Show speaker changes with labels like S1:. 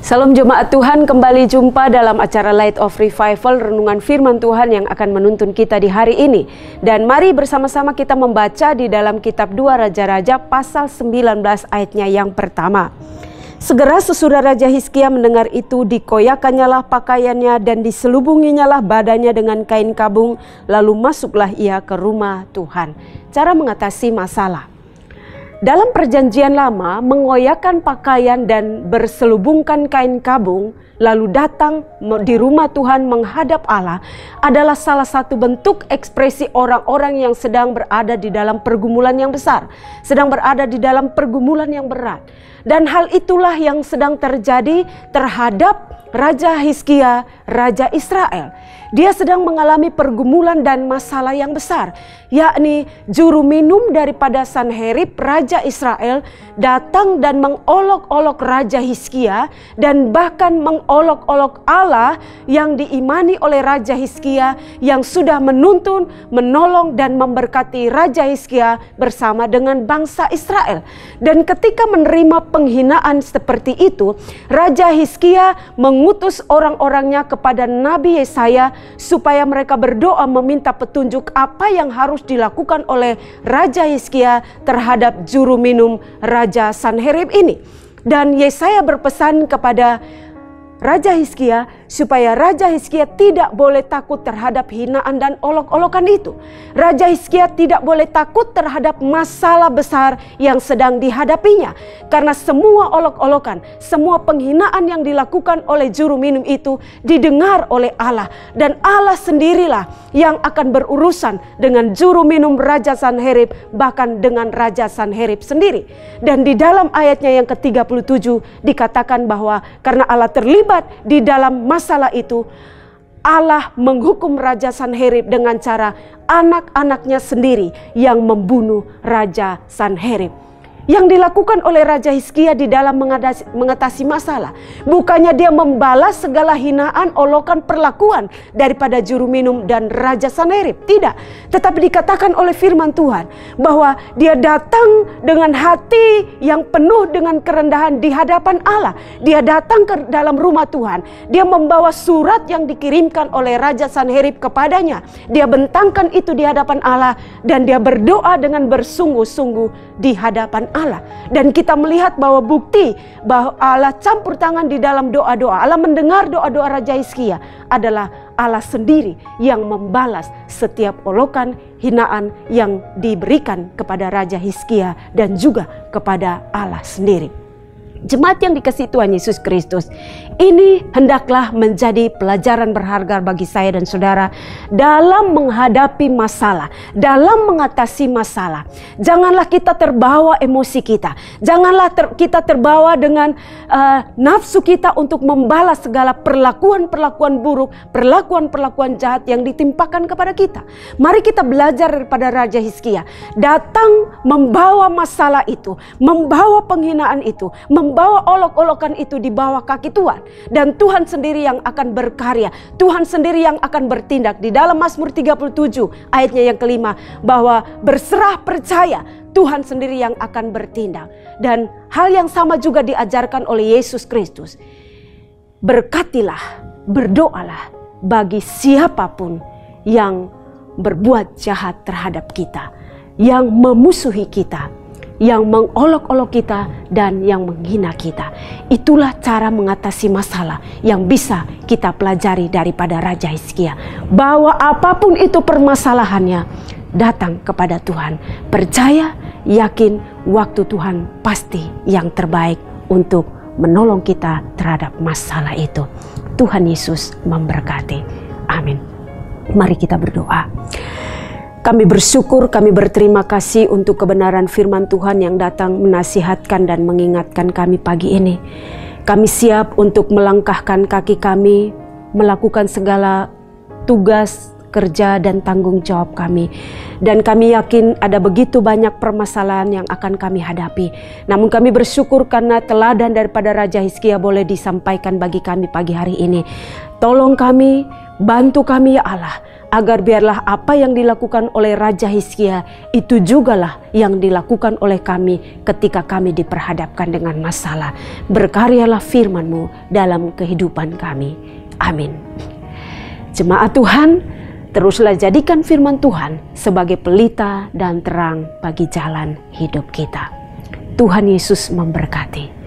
S1: Salam jemaat Tuhan, kembali jumpa dalam acara Light of Revival, renungan firman Tuhan yang akan menuntun kita di hari ini. Dan mari bersama-sama kita membaca di dalam kitab 2 Raja-Raja pasal 19 ayatnya yang pertama. Segera sesudah Raja Hizkia mendengar itu, dikoyakkannyalah pakaiannya dan diselubunginyalah badannya dengan kain kabung, lalu masuklah ia ke rumah Tuhan. Cara mengatasi masalah. Dalam perjanjian lama, mengoyakkan pakaian dan berselubungkan kain kabung, lalu datang di rumah Tuhan menghadap Allah adalah salah satu bentuk ekspresi orang-orang yang sedang berada di dalam pergumulan yang besar, sedang berada di dalam pergumulan yang berat. Dan hal itulah yang sedang terjadi terhadap Raja Hizkia, Raja Israel. Dia sedang mengalami pergumulan dan masalah yang besar, yakni juru minum daripada Sanherib, Raja Israel, datang dan mengolok-olok Raja Hizkia dan bahkan mengolok-olok Allah yang diimani oleh Raja Hizkia yang sudah menuntun, menolong dan memberkati Raja Hizkia bersama dengan bangsa Israel. Dan ketika menerima penghinaan seperti itu, Raja Hizkia mengutus orang-orangnya kepada Nabi Yesaya supaya mereka berdoa meminta petunjuk apa yang harus dilakukan oleh Raja Hizkia terhadap juru minum Raja Sanherib ini. Dan Yesaya berpesan kepada Raja Hizkia supaya Raja Hizkia tidak boleh takut terhadap hinaan dan olok-olokan itu. Raja Hizkia tidak boleh takut terhadap masalah besar yang sedang dihadapinya. Karena semua olok-olokan, semua penghinaan yang dilakukan oleh juru minum itu didengar oleh Allah. Dan Allah sendirilah yang akan berurusan dengan juru minum Raja Sanherib, bahkan dengan Raja Sanherib sendiri. Dan di dalam ayatnya yang ke-37 dikatakan bahwa karena Allah terlibat di dalam masalah itu, Allah menghukum Raja Sanherib dengan cara anak-anaknya sendiri yang membunuh Raja Sanherib. Yang dilakukan oleh Raja Hizkia di dalam mengatasi masalah, bukannya dia membalas segala hinaan, olokan, perlakuan daripada juru minum dan Raja Sanherib. Tidak, tetapi dikatakan oleh firman Tuhan bahwa dia datang dengan hati yang penuh dengan kerendahan di hadapan Allah. Dia datang ke dalam rumah Tuhan. Dia membawa surat yang dikirimkan oleh Raja Sanherib kepadanya. Dia bentangkan itu di hadapan Allah dan dia berdoa dengan bersungguh-sungguh di hadapan Allah. Dan kita melihat bahwa bukti bahwa Allah campur tangan di dalam doa-doa, Allah mendengar doa-doa Raja Hizkia adalah Allah sendiri yang membalas setiap olokan, hinaan yang diberikan kepada Raja Hizkia dan juga kepada Allah sendiri. Jemaat yang dikasihi Tuhan Yesus Kristus, ini hendaklah menjadi pelajaran berharga bagi saya dan saudara dalam menghadapi masalah, dalam mengatasi masalah. Janganlah kita terbawa emosi kita, janganlah kita terbawa dengan nafsu kita untuk membalas segala perlakuan-perlakuan buruk, perlakuan-perlakuan jahat yang ditimpakan kepada kita. Mari kita belajar daripada Raja Hizkia, datang membawa masalah itu, membawa penghinaan itu, membawa olok-olokan itu di bawah kaki Tuhan. Dan Tuhan sendiri yang akan berkarya, Tuhan sendiri yang akan bertindak. Di dalam Mazmur 37 ayatnya yang kelima, bahwa berserah percaya Tuhan sendiri yang akan bertindak. Dan hal yang sama juga diajarkan oleh Yesus Kristus. Berkatilah, berdoalah bagi siapapun yang berbuat jahat terhadap kita, yang memusuhi kita, yang mengolok-olok kita dan yang menghina kita. Itulah cara mengatasi masalah yang bisa kita pelajari daripada Raja Hizkia. Bahwa apapun itu permasalahannya, datang kepada Tuhan. Percaya, yakin waktu Tuhan pasti yang terbaik untuk menolong kita terhadap masalah itu. Tuhan Yesus memberkati. Amin. Mari kita berdoa. Kami bersyukur, kami berterima kasih untuk kebenaran firman Tuhan yang datang menasihatkan dan mengingatkan kami pagi ini. Kami siap untuk melangkahkan kaki kami, melakukan segala tugas, kerja dan tanggung jawab kami. Dan kami yakin ada begitu banyak permasalahan yang akan kami hadapi. Namun kami bersyukur karena teladan daripada Raja Hizkia boleh disampaikan bagi kami pagi hari ini. Tolong kami, bantu kami ya Allah, agar biarlah apa yang dilakukan oleh Raja Hizkia itu jugalah yang dilakukan oleh kami ketika kami diperhadapkan dengan masalah. Berkaryalah firman-Mu dalam kehidupan kami. Amin. Jemaat Tuhan, teruslah jadikan firman Tuhan sebagai pelita dan terang bagi jalan hidup kita. Tuhan Yesus memberkati.